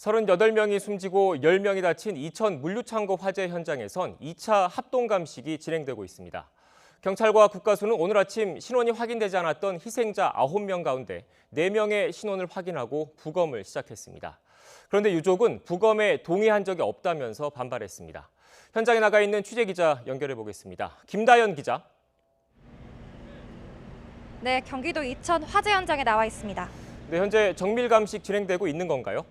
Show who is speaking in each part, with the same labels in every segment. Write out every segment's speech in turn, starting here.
Speaker 1: 38명이 숨지고 10명이 다친 이천 물류창고 화재 현장에선 2차 합동 감식이 진행되고 있습니다. 경찰과 국가수는 오늘 아침 신원이 확인되지 않았던 희생자 9명 가운데 4명의 신원을 확인하고 부검을 시작했습니다. 그런데 유족은 부검에 동의한 적이 없다면서 반발했습니다. 현장에 나가 있는 취재기자 연결해 보겠습니다. 김다연 기자.
Speaker 2: 네, 경기도 이천 화재 현장에 나와 있습니다.
Speaker 1: 네, 현재 정밀 감식 진행되고 있는 건가요?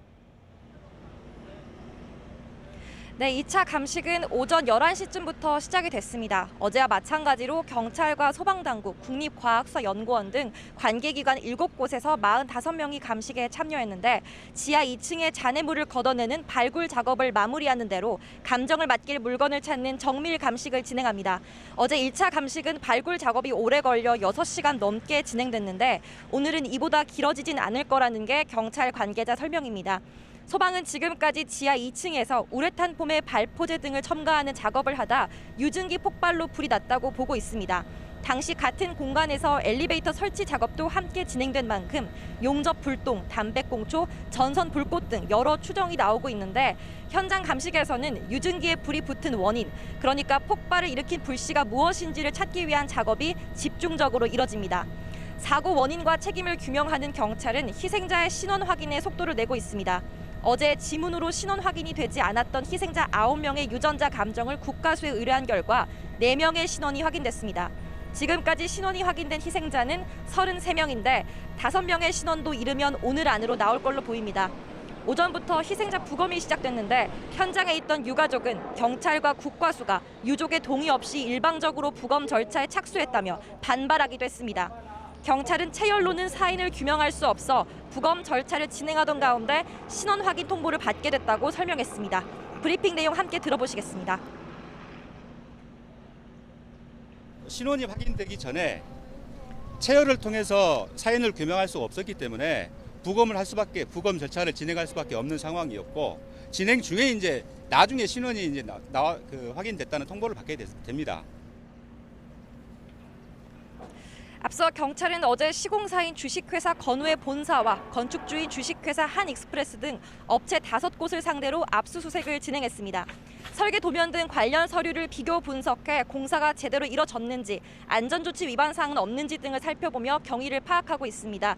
Speaker 2: 네, 2차 감식은 오전 11시쯤부터 시작이 됐습니다. 어제와 마찬가지로 경찰과 소방당국, 국립과학서연구원 등 관계기관 7곳에서 45명이 감식에 참여했는데 지하 2층에 잔해물을 걷어내는 발굴 작업을 마무리하는 대로 감정을 맡길 물건을 찾는 정밀 감식을 진행합니다. 어제 1차 감식은 발굴 작업이 오래 걸려 6시간 넘게 진행됐는데 오늘은 이보다 길어지진 않을 거라는 게 경찰 관계자 설명입니다. 소방은 지금까지 지하 2층에서 우레탄 폼의 발포제 등을 첨가하는 작업을 하다 유증기 폭발로 불이 났다고 보고 있습니다. 당시 같은 공간에서 엘리베이터 설치 작업도 함께 진행된 만큼 용접 불똥, 담배꽁초, 전선 불꽃 등 여러 추정이 나오고 있는데 현장 감식에서는 유증기에 불이 붙은 원인, 그러니까 폭발을 일으킨 불씨가 무엇인지를 찾기 위한 작업이 집중적으로 이뤄집니다. 사고 원인과 책임을 규명하는 경찰은 희생자의 신원 확인에 속도를 내고 있습니다. 어제 지문으로 신원 확인이 되지 않았던 희생자 9명의 유전자 감정을 국가수에 의뢰한 결과 4명의 신원이 확인됐습니다. 지금까지 신원이 확인된 희생자는 33명인데 5명의 신원도 이르면 오늘 안으로 나올 걸로 보입니다. 오전부터 희생자 부검이 시작됐는데 현장에 있던 유가족은 경찰과 국과수가 유족의 동의 없이 일방적으로 부검 절차에 착수했다며 반발하기도 했습니다. 경찰은 체열로는 사인을 규명할 수 없어 부검 절차를 진행하던 가운데 신원 확인 통보를 받게 됐다고 설명했습니다. 브리핑 내용 함께 들어보시겠습니다.
Speaker 3: 신원이 확인되기 전에 체열을 통해서 사인을 규명할 수 없었기 때문에 부검 절차를 진행할 수밖에 없는 상황이었고 진행 중에 이제 나중에 신원이 이제 확인됐다는 통보를 받게 됩니다.
Speaker 2: 앞서 경찰은 어제 시공사인 주식회사 건우의 본사와 건축주인 주식회사 한익스프레스 등 업체 5곳을 상대로 압수수색을 진행했습니다. 설계 도면 등 관련 서류를 비교 분석해 공사가 제대로 이뤄졌는지, 안전조치 위반 사항은 없는지 등을 살펴보며 경위를 파악하고 있습니다.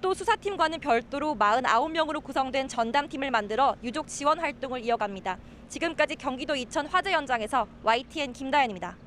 Speaker 2: 또 수사팀과는 별도로 49명으로 구성된 전담팀을 만들어 유족 지원 활동을 이어갑니다. 지금까지 경기도 이천 화재 현장에서 YTN 김다연입니다.